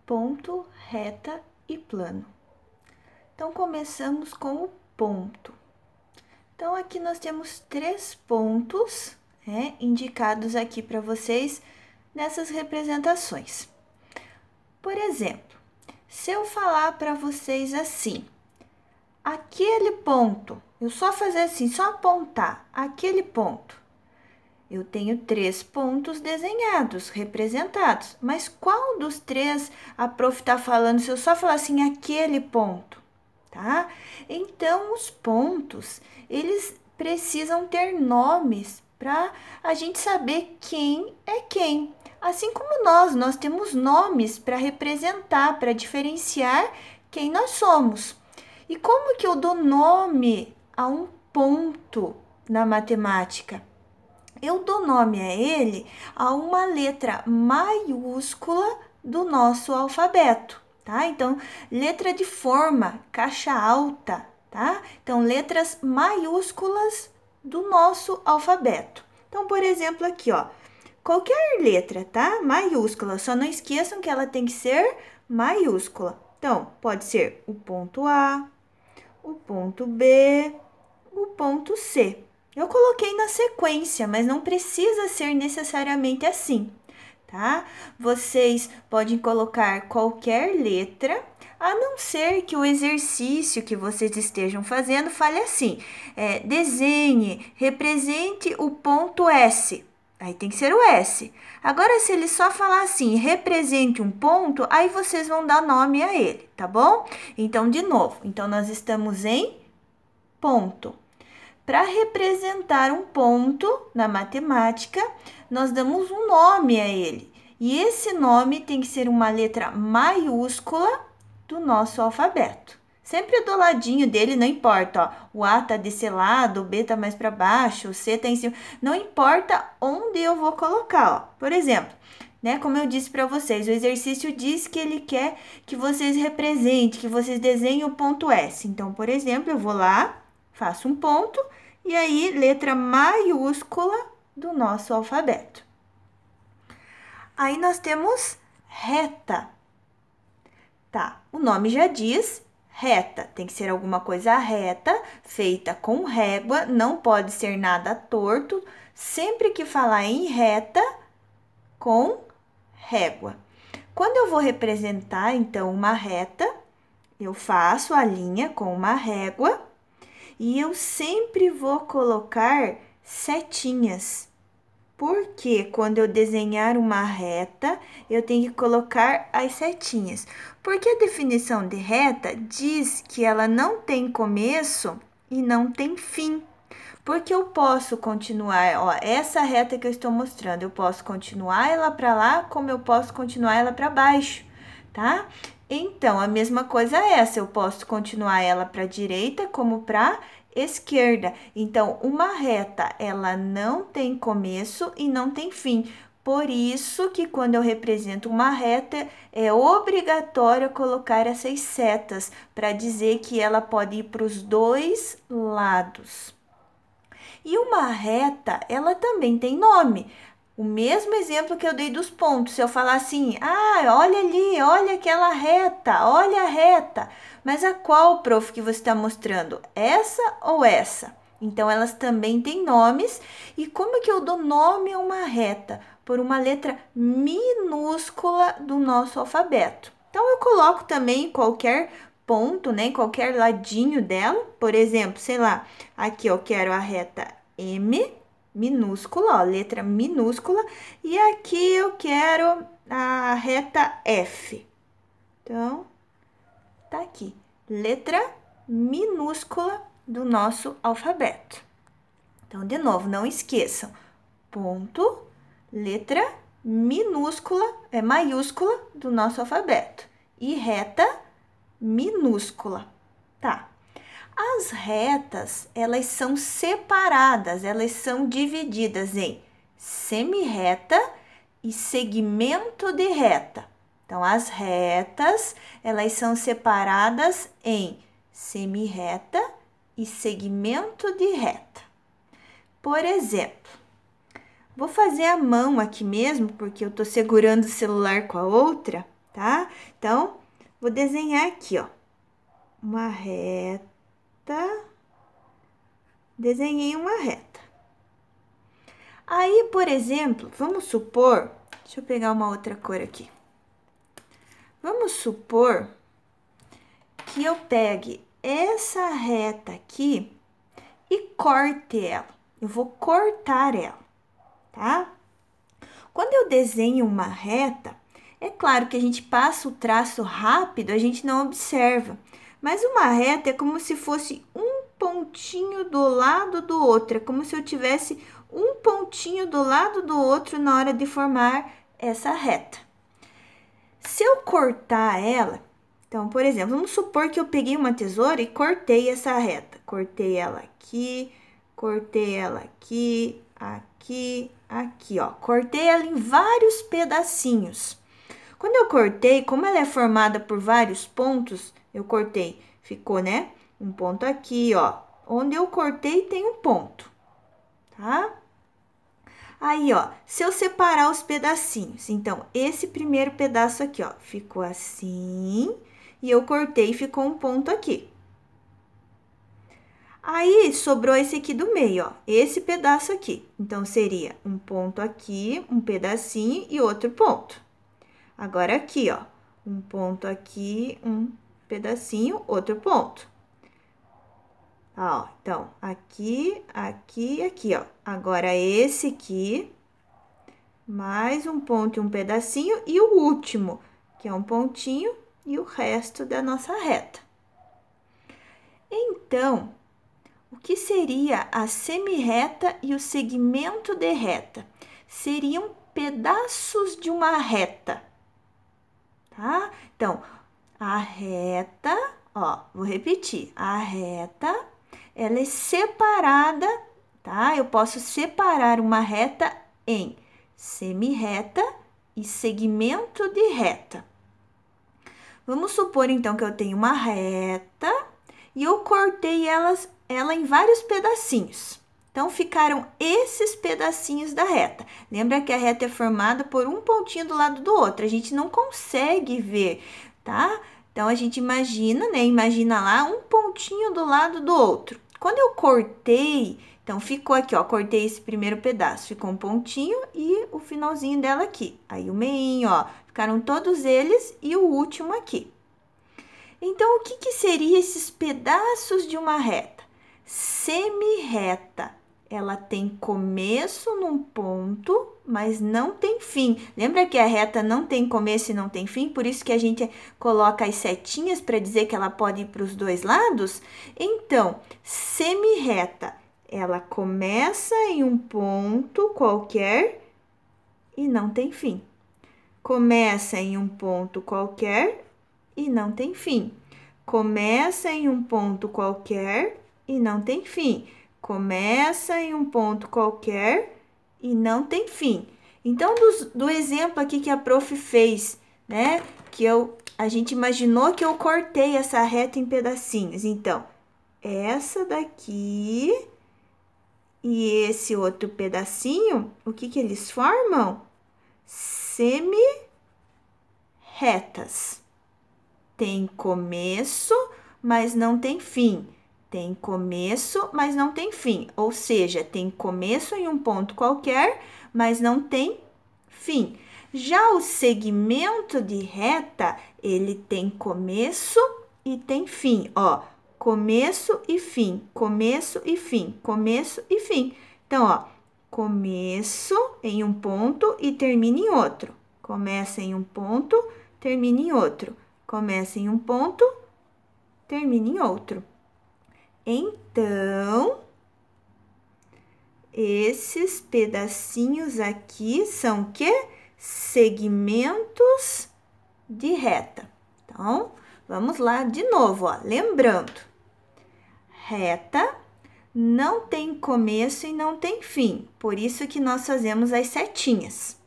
ponto, reta e plano. Então, começamos com o ponto. Então, aqui nós temos 3 pontos, indicados aqui para vocês nessas representações. Por exemplo, se eu falar para vocês assim, aquele ponto, eu só fazer assim, só apontar aquele ponto. Eu tenho 3 pontos desenhados, representados, mas qual dos 3 a prof está falando se eu só falar assim, aquele ponto, tá? Então, os pontos, eles precisam ter nomes para a gente saber quem é quem. Assim como nós temos nomes para representar, para diferenciar quem nós somos. E como que eu dou nome a um ponto na matemática? Eu dou nome a ele a uma letra maiúscula do nosso alfabeto, tá? Então, letra de forma, caixa alta, tá? Então, letras maiúsculas do nosso alfabeto. Então, por exemplo, aqui, ó, qualquer letra, tá? Maiúscula, só não esqueçam que ela tem que ser maiúscula. Então, pode ser o ponto A, o ponto B, o ponto C. Eu coloquei na sequência, mas não precisa ser necessariamente assim, tá? Vocês podem colocar qualquer letra, a não ser que o exercício que vocês estejam fazendo fale assim, desenhe, represente o ponto S. Aí tem que ser o S. Agora, se ele só falar assim, represente um ponto, aí vocês vão dar nome a ele, tá bom? Então, de novo, então nós estamos em ponto. Para representar um ponto na matemática, nós damos um nome a ele. E esse nome tem que ser uma letra maiúscula do nosso alfabeto. Sempre do ladinho dele, não importa, ó, o A tá desse lado, o B tá mais para baixo, o C tá em cima, não importa onde eu vou colocar, ó. Por exemplo, como eu disse para vocês, o exercício diz que ele quer que vocês representem, que vocês desenhem o ponto S. Então, por exemplo, eu vou lá, faço um ponto e aí letra maiúscula do nosso alfabeto. Aí nós temos reta. Tá, o nome já diz reta, tem que ser alguma coisa reta, feita com régua, não pode ser nada torto, sempre que falar em reta, com régua. Quando eu vou representar, então, uma reta, eu faço a linha com uma régua e eu sempre vou colocar setinhas. Porque quando eu desenhar uma reta, eu tenho que colocar as setinhas. Porque a definição de reta diz que ela não tem começo e não tem fim. Porque eu posso continuar, ó, essa reta que eu estou mostrando, eu posso continuar ela para lá, como eu posso continuar ela para baixo, tá? Então, a mesma coisa é essa, eu posso continuar ela para a direita como para esquerda. Então, uma reta, ela não tem começo e não tem fim. Por isso que quando eu represento uma reta, é obrigatório colocar essas setas para dizer que ela pode ir para os dois lados. E uma reta, ela também tem nome. O mesmo exemplo que eu dei dos pontos, se eu falar assim, olha ali, olha aquela reta, olha a reta. Mas a qual, prof, que você está mostrando? Essa ou essa? Então, elas também têm nomes. E como que eu dou nome a uma reta? Por uma letra minúscula do nosso alfabeto. Então, eu coloco também qualquer ponto, qualquer ladinho dela. Por exemplo, sei lá, aqui eu quero a reta M minúscula, ó, letra minúscula, e aqui eu quero a reta F. Então, tá aqui, letra minúscula do nosso alfabeto. Então, de novo, não esqueçam, ponto, letra minúscula, maiúscula do nosso alfabeto, e reta minúscula, tá? As retas, elas são separadas, elas são divididas em semirreta e segmento de reta. Então, as retas, elas são separadas em semirreta e segmento de reta. Por exemplo, vou fazer a mão aqui mesmo, porque eu tô segurando o celular com a outra. tá? Então, vou desenhar aqui, ó, uma reta, desenhei uma reta. Aí, por exemplo, vamos supor, deixa eu pegar uma outra cor aqui. Vamos supor que eu pegue essa reta aqui e corte ela. Eu vou cortar ela, tá? Quando eu desenho uma reta, é claro que a gente passa o traço rápido, a gente não observa. Mas uma reta é como se fosse um pontinho do lado do outro. É como se eu tivesse um pontinho do lado do outro na hora de formar essa reta. Se eu cortar ela, então, por exemplo, vamos supor que eu peguei uma tesoura e cortei essa reta. Cortei ela aqui, cortei ela aqui, aqui, aqui, ó. Cortei ela em vários pedacinhos. Quando eu cortei, como ela é formada por vários pontos, eu cortei, ficou, né? Um ponto aqui, ó. Onde eu cortei tem um ponto, tá? Aí, ó, se eu separar os pedacinhos, então, esse primeiro pedaço aqui, ó, ficou assim, e eu cortei e ficou um ponto aqui. Aí, sobrou esse aqui do meio, ó, esse pedaço aqui. Então, seria um ponto aqui, um pedacinho e outro ponto. Agora, aqui, ó, um ponto aqui, um pedacinho, outro ponto. Ó, então, aqui, aqui e aqui, ó. Agora, esse aqui, mais um ponto e um pedacinho, e o último, que é um pontinho e o resto da nossa reta. Então, o que seria a semirreta e o segmento de reta? Seriam pedaços de uma reta, tá? Então, a reta, ó, vou repetir, a reta, ela é separada, tá? Eu posso separar uma reta em semirreta e segmento de reta. Vamos supor, então, que eu tenho uma reta e eu cortei ela em vários pedacinhos. Então, ficaram esses pedacinhos da reta. Lembra que a reta é formada por um pontinho do lado do outro. A gente não consegue ver, tá? Então, a gente imagina, né? Imagina lá um pontinho do lado do outro. Quando eu cortei, então, ficou aqui, ó. Cortei esse primeiro pedaço. Ficou um pontinho e o finalzinho dela aqui. Aí, o meinho, ó. Ficaram todos eles e o último aqui. Então, o que seria esses pedaços de uma reta? Semirreta. Ela tem começo num ponto, mas não tem fim. Lembra que a reta não tem começo e não tem fim? Por isso que a gente coloca as setinhas para dizer que ela pode ir para os dois lados? Então, semirreta, ela começa em um ponto qualquer e não tem fim. Começa em um ponto qualquer e não tem fim. Começa em um ponto qualquer e não tem fim. Começa em um ponto qualquer e não tem fim. Então, do exemplo aqui que a prof fez, né? Que a gente imaginou que eu cortei essa reta em pedacinhos. Então, essa daqui e esse outro pedacinho, o que eles formam? Semirretas. Tem começo, mas não tem fim. Tem começo, mas não tem fim. Ou seja, tem começo em um ponto qualquer, mas não tem fim. Já o segmento de reta, ele tem começo e tem fim. Ó, começo e fim, começo e fim, começo e fim. Então, ó, começo em um ponto e termina em outro. Começa em um ponto, termina em outro. Começa em um ponto, termina em outro. Então, esses pedacinhos aqui são o quê? Segmentos de reta. Então, vamos lá de novo, ó. Lembrando, reta não tem começo e não tem fim. Por isso que nós fazemos as setinhas.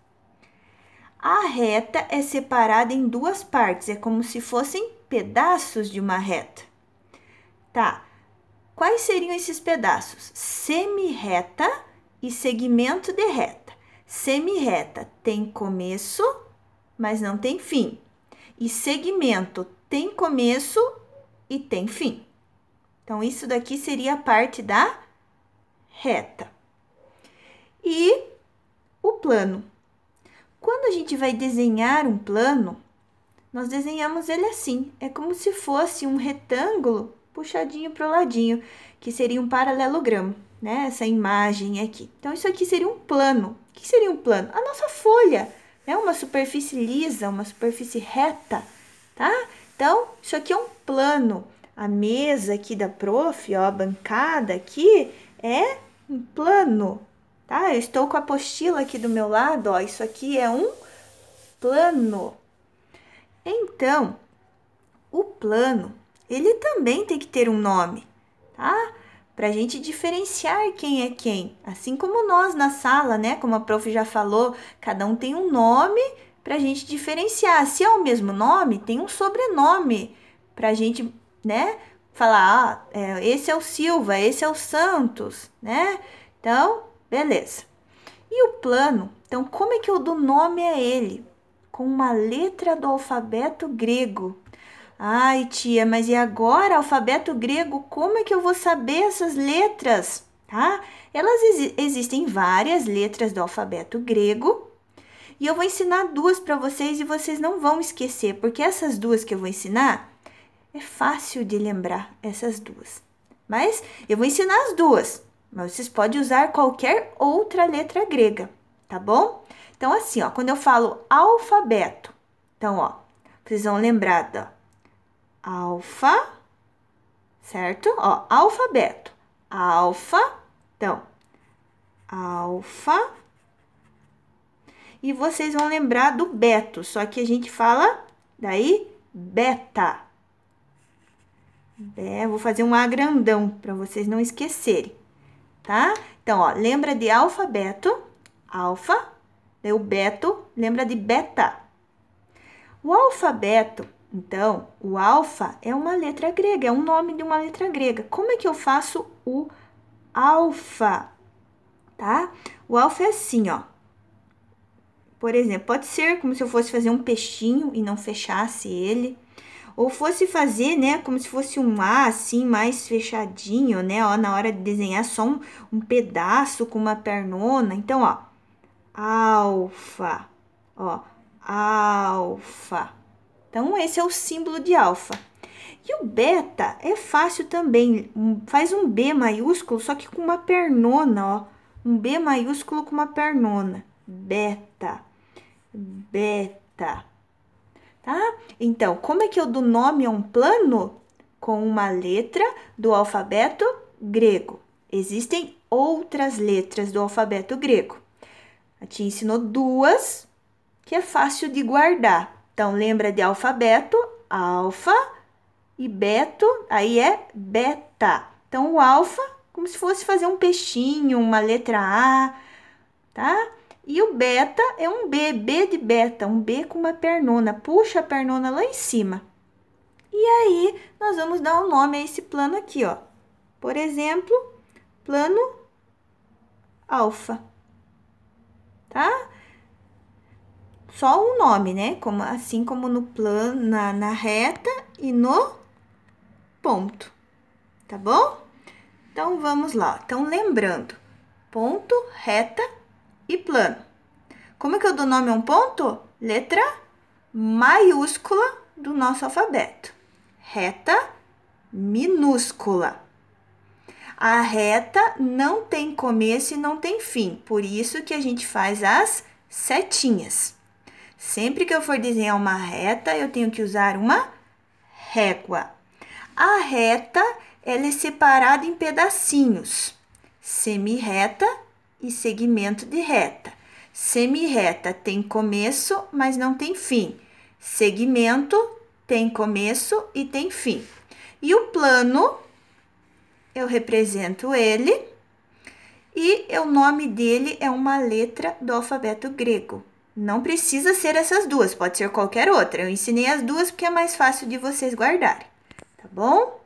A reta é separada em duas partes, é como se fossem pedaços de uma reta. Tá, quais seriam esses pedaços? Semirreta e segmento de reta. Semirreta tem começo, mas não tem fim. E segmento tem começo e tem fim. Então, isso daqui seria a parte da reta. E o plano. Quando a gente vai desenhar um plano, nós desenhamos ele assim. É como se fosse um retângulo puxadinho para o ladinho, que seria um paralelogramo, né? Essa imagem aqui. Então, isso aqui seria um plano. O que seria um plano? A nossa folha, né? Uma superfície lisa, uma superfície reta, tá? Então, isso aqui é um plano. A mesa aqui da prof, ó, a bancada aqui, é um plano, tá? Eu estou com a apostila aqui do meu lado, ó, isso aqui é um plano. Então, o plano, ele também tem que ter um nome, tá? Pra gente diferenciar quem é quem. Assim como nós na sala, né? Como a prof já falou, cada um tem um nome pra gente diferenciar. Se é o mesmo nome, tem um sobrenome pra gente, né? Falar, esse é o Silva, esse é o Santos, né? Então, beleza. E o plano, então, como é que eu dou nome a ele? Com uma letra do alfabeto grego. Ai, tia, mas e agora, alfabeto grego, como é que eu vou saber essas letras? Tá? Existem várias letras do alfabeto grego e eu vou ensinar duas para vocês e vocês não vão esquecer, porque essas duas que eu vou ensinar é fácil de lembrar, essas duas. Mas eu vou ensinar as duas, mas vocês podem usar qualquer outra letra grega, tá bom? Então, assim, ó, quando eu falo alfabeto, então, ó, vocês vão lembrar da alfa, certo? Ó, alfabeto, alfa, então, alfa. E vocês vão lembrar do beto, só que a gente fala daí beta. Vou fazer um A grandão para vocês não esquecerem, tá? Então, ó, lembra de alfabeto, alfa, daí o beto, lembra de beta. O alfabeto, então, o alfa é uma letra grega, é um nome de uma letra grega. Como é que eu faço o alfa, tá? O alfa é assim, ó. Por exemplo, pode ser como se eu fosse fazer um peixinho e não fechasse ele. Ou fosse fazer, né, como se fosse um A, assim, mais fechadinho, né? Ó, na hora de desenhar só um pedaço com uma pernona. Então, ó, alfa, ó, alfa. Então, esse é o símbolo de alfa. E o beta é fácil também. Faz um B maiúsculo, só que com uma pernona, ó. Um B maiúsculo com uma pernona. Beta. Beta. Tá? Então, como é que eu dou nome a um plano? Com uma letra do alfabeto grego. Existem outras letras do alfabeto grego. A tia ensinou duas, que é fácil de guardar. Então, lembra de alfabeto, alfa, e beto, aí é beta. Então, o alfa, como se fosse fazer um peixinho, uma letra A, tá? E o beta é um B, B de beta, um B com uma pernona. Puxa a pernona lá em cima. E aí, nós vamos dar um nome a esse plano aqui, ó. Por exemplo, plano alfa, tá? Só um nome, né? Assim como no plano, na reta e no ponto, tá bom? Então, vamos lá. Então, lembrando, ponto, reta e plano. Como é que eu dou nome a um ponto? Letra maiúscula do nosso alfabeto. Reta minúscula. A reta não tem começo e não tem fim, por isso que a gente faz as setinhas. Sempre que eu for desenhar uma reta, eu tenho que usar uma régua. A reta, ela é separada em pedacinhos, semirreta e segmento de reta. Semirreta tem começo, mas não tem fim. Segmento tem começo e tem fim. E o plano, eu represento ele e o nome dele é uma letra do alfabeto grego. Não precisa ser essas duas, pode ser qualquer outra. Eu ensinei as duas porque é mais fácil de vocês guardarem, tá bom?